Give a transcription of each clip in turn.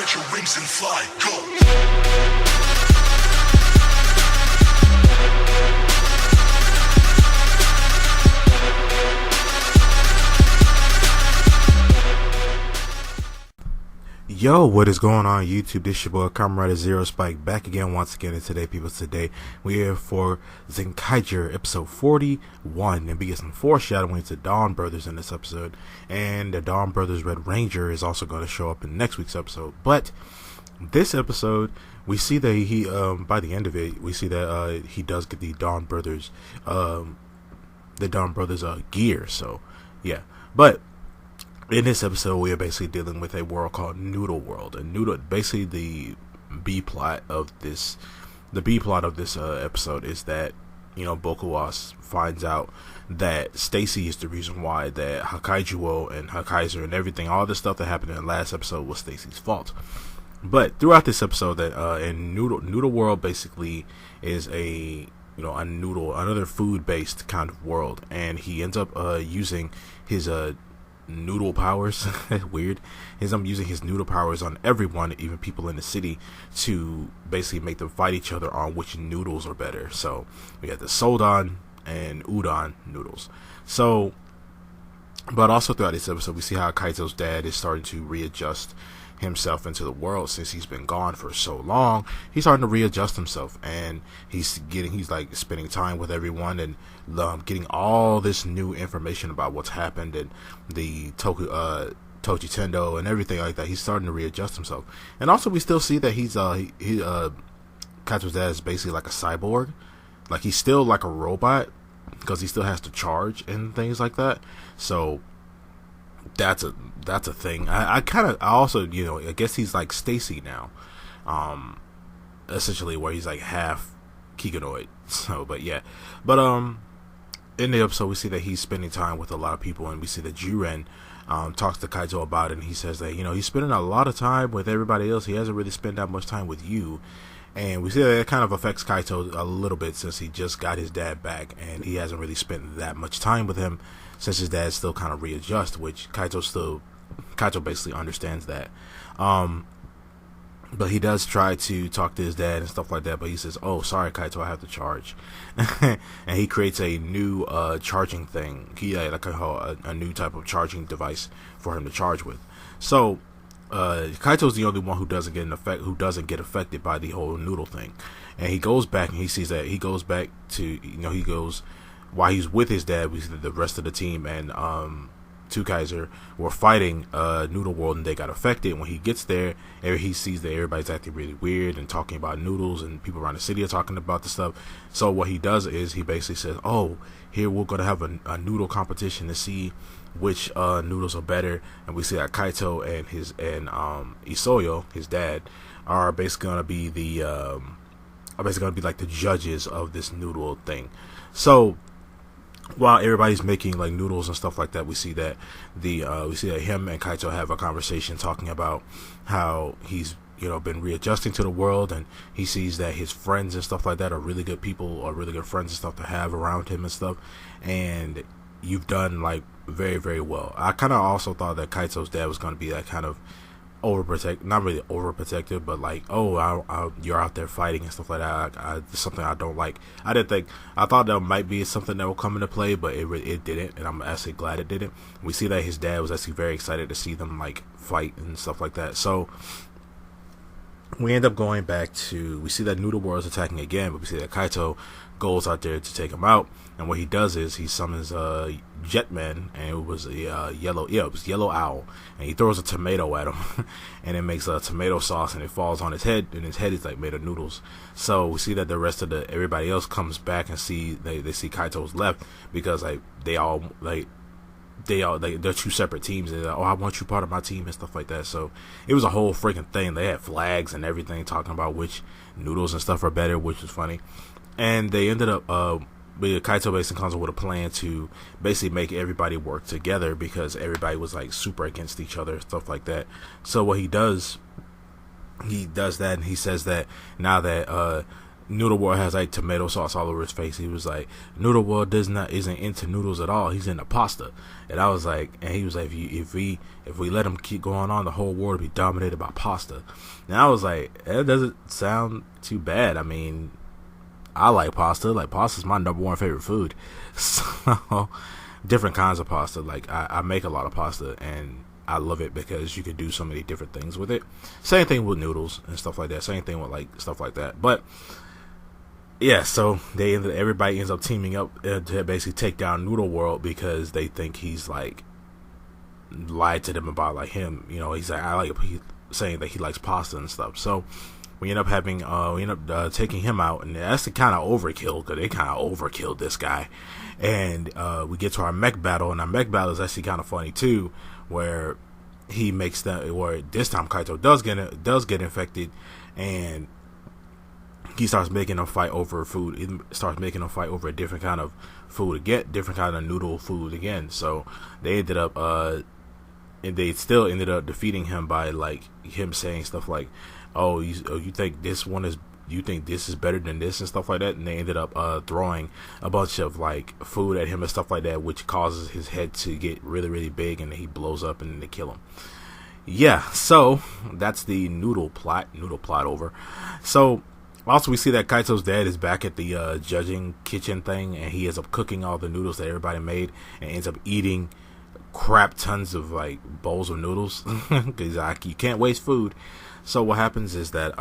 Spread your wings and fly, go! Yo, what is going on YouTube? This your boy Kamen Zero Spike back again once again, and today we're here for Zenkaiger episode 41, and we get some foreshadowing to Dawn Brothers in this episode, and the Dawn Brothers Red Ranger is also going to show up in next week's episode. But this episode, we see that he by the end of it, we see that he does get the Dawn Brothers gear. So yeah, but in this episode, we are basically dealing with a world called Noodle World, and basically the B plot of this episode is that, you know, Bokuwas finds out that Stacy is the reason why that Hakaijuo and Hakaiser and everything, all the stuff that happened in the last episode was Stacy's fault. But throughout this episode, that in Noodle World basically is another food-based kind of world, and he ends up using his noodle powers. Weird. I'm using his noodle powers on everyone, even people in the city, to basically make them fight each other on which noodles are better. So we got the Sodan and Udon noodles. So, but also throughout this episode, we see how Kaito's dad is starting to readjust himself into the world since he's been gone for so long. He's starting to readjust himself, and he's like spending time with everyone and getting all this new information about what's happened and the Tochi Tendo and everything like that. He's starting to readjust himself, and also we still see that Kaito's dad is basically like a cyborg. Like, he's still like a robot because he still has to charge and things like that. So that's a thing. I also, you know, I guess he's like Stacy now, essentially, where he's like half Kikanoid. So, but yeah, in the episode we see that he's spending time with a lot of people, and we see that Juren talks to Kaito about it, and he says that, you know, he's spending a lot of time with everybody else. He hasn't really spent that much time with you. And we see that it kind of affects Kaito a little bit since he just got his dad back, and he hasn't really spent that much time with him since his dad still kind of readjusts, which Kaito basically understands that. But he does try to talk to his dad and stuff like that, but he says, "Oh, sorry, Kaito, I have to charge." And he creates a new charging thing. He like a new type of charging device for him to charge with. So Kaito's the only one who doesn't get affected by the whole noodle thing. And he goes back and he sees that he goes back to, you know, he goes, while he's with his dad, we see that the rest of the team and Kaiser were fighting Noodle World, and they got affected. When he gets there, he sees that everybody's acting really weird and talking about noodles, and people around the city are talking about the stuff. So what he does is he basically says, "Oh, here we're gonna have a noodle competition to see which noodles are better." And we see that Kaito and Isoyo, his dad, are basically gonna be like the judges of this noodle thing. So while everybody's making like noodles and stuff like that, we see that him and Kaito have a conversation talking about how he's, you know, been readjusting to the world, and he sees that his friends and stuff like that are really good people, or really good friends and stuff to have around him and stuff. And you've done like very, very well. I kind of also thought that Kaito's dad was going to be that kind of not really overprotective, but like, oh, you're out there fighting and stuff like that. It's something I don't like. I thought that might be something that will come into play, but it didn't, and I'm actually glad it didn't. We see that his dad was actually very excited to see them like fight and stuff like that. So we end up going back to, we see that Noodle World is attacking again, but we see that Kaito goes out there to take him out, and what he does is he summons Jetman, and it was a yellow owl, and he throws a tomato at him and it makes a tomato sauce, and it falls on his head, and his head is like made of noodles. So we see that the rest of everybody else comes back and they see Kaito's left, because like they're two separate teams, and they're like, "Oh, I want you part of my team," and stuff like that. So it was a whole freaking thing. They had flags and everything talking about which noodles and stuff are better, which was funny. And they ended up Kaito basically comes up with a plan to basically make everybody work together, because everybody was like super against each other, stuff like that. So what he does that, and he says that now that Noodle World has like tomato sauce all over his face. He was like, Noodle World isn't into noodles at all. He's into pasta. And I was like, and he was like, if we let him keep going on, the whole world will be dominated by pasta. And I was like, that doesn't sound too bad. I mean, I like pasta. Like, pasta's my number one favorite food. So different kinds of pasta. Like, I make a lot of pasta, and I love it because you can do so many different things with it. Same thing with noodles and stuff like that. Same thing with like stuff like that. But yeah, so everybody ends up teaming up to basically take down Noodle World because they think he's like lied to them about like him. You know, he's like he's saying that he likes pasta and stuff. So we end up taking him out, and that's the kind of overkill because they kind of overkilled this guy. And we get to our mech battle, and our mech battle is actually kind of funny too, where he makes that, where this time Kaito does get infected, and he starts making them fight over food. He starts making them fight over a different kind of food again, different kind of noodle food again. So they ended up, and they still ended up defeating him by like him saying stuff like, "Oh, you think this one is? You think this is better than this?" and stuff like that. And they ended up throwing a bunch of like food at him and stuff like that, which causes his head to get really, really big, and he blows up, and they kill him. Yeah, so that's the noodle plot over. So also we see that Kaito's dad is back at the judging kitchen thing, and he ends up cooking all the noodles that everybody made, and ends up eating crap tons of like bowls of noodles because like, you can't waste food. So what happens is that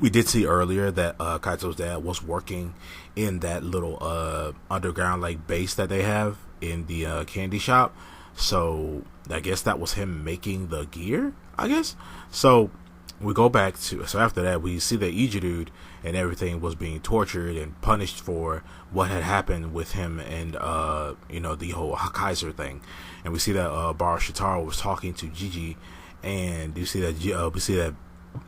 we did see earlier that Kaito's dad was working in that little underground like base that they have in the candy shop. So I guess that was him making the gear, I guess. So we go back to, so after that we see that Ijidude and everything was being tortured and punished for what had happened with him and the whole Kaiser thing. And we see that Bar Shitaro was talking to Gigi, and we see that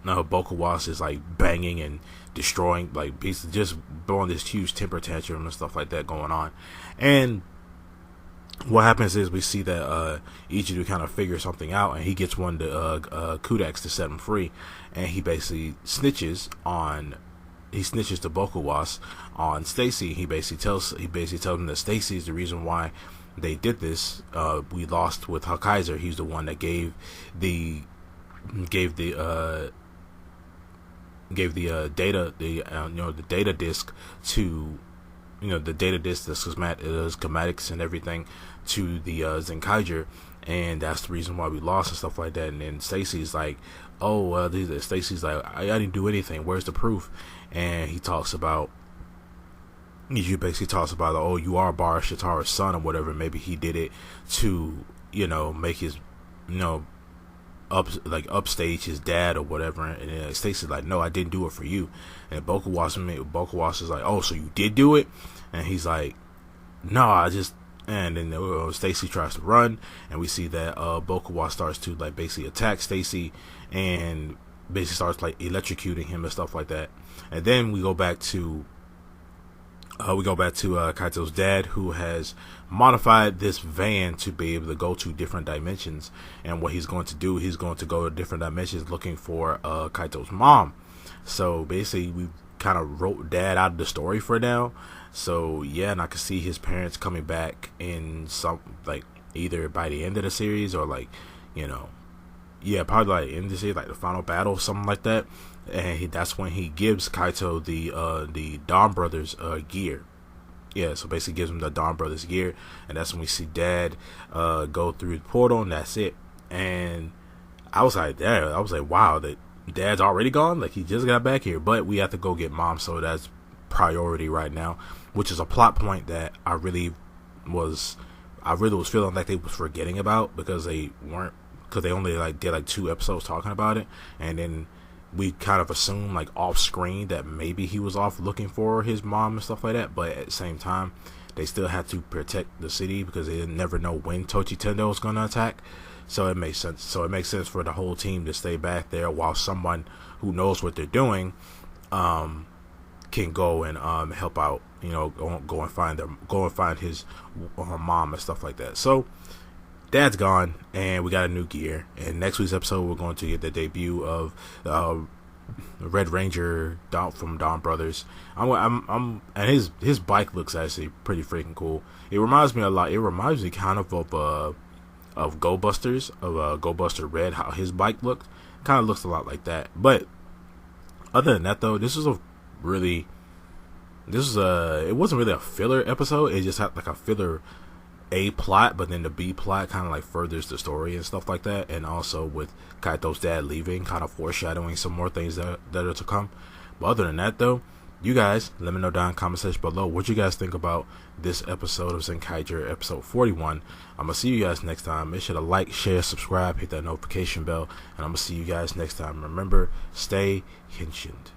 Bokuwas is like banging and destroying, like basically just throwing this huge temper tantrum and stuff like that going on. And what happens is we see that Ichidu kind of figures something out, and he gets one to Kudex to set him free, and he basically snitches to Bokuwas on Stacy. He basically tells him that Stacy is the reason why they did this. We lost with Hakaiser. He's the one that gave the data disk to, the data disk, the schematics and everything to the Zenkaiger, and that's the reason why we lost and stuff like that. And then Stacy's like, Stacy's like, I didn't do anything. Where's the proof? And he basically talks about, oh, you are Bar Shitaro's son or whatever. Maybe he did it to, make his, upstage his dad or whatever. And Stacy's like, no, I didn't do it for you. And Bokuwas is like, oh, so you did do it? And he's like, no, I just. And then Stacy tries to run, and we see that Bokuwas starts to like basically attack Stacy, and basically starts like electrocuting him and stuff like that. And then we go back to Kaito's dad, who has modified this van to be able to go to different dimensions. And what he's going to do, he's going to go to different dimensions looking for Kaito's mom. So basically, we kind of wrote dad out of the story for now. So yeah, and I could see his parents coming back in some, like, either by the end of the series or like, probably like in the series, like the final battle, something like that. And that's when he gives Kaito the Dawn Brothers gear. Yeah, so basically gives him the Dawn Brothers gear, and that's when we see Dad go through the portal, and that's it. And I was like, wow, that Dad's already gone. Like, he just got back here, but we have to go get Mom, so that's priority right now, which is a plot point that I really was feeling like they was forgetting about because they only like did like 2 episodes talking about it, and then we kind of assumed like off screen that maybe he was off looking for his mom and stuff like that, but at the same time they still had to protect the city because they didn't never know when Tochi Tendo was going to attack. So it makes sense for the whole team to stay back there while someone who knows what they're doing can go and help out, go and find his mom and stuff like that. So Dad's gone, and we got a new gear. And next week's episode, we're going to get the debut of Red Ranger from Dawn Brothers. And his bike looks actually pretty freaking cool. It reminds me a lot. It reminds me kind of Go Busters, of Go Buster Red. How his bike looked, kind of looks a lot like that. But other than that, though, it wasn't really a filler episode. It just had like a filler A plot, but then the B plot kind of like furthers the story and stuff like that. And also with Kaito's dad leaving, kind of foreshadowing some more things that are to come. But other than that, though, you guys let me know down in the comment section below what you guys think about this episode of Zenkaiger, episode 41. I'm gonna see you guys next time. Make sure to like, share, subscribe, hit that notification bell, and I'm gonna see you guys next time. Remember, stay henshined.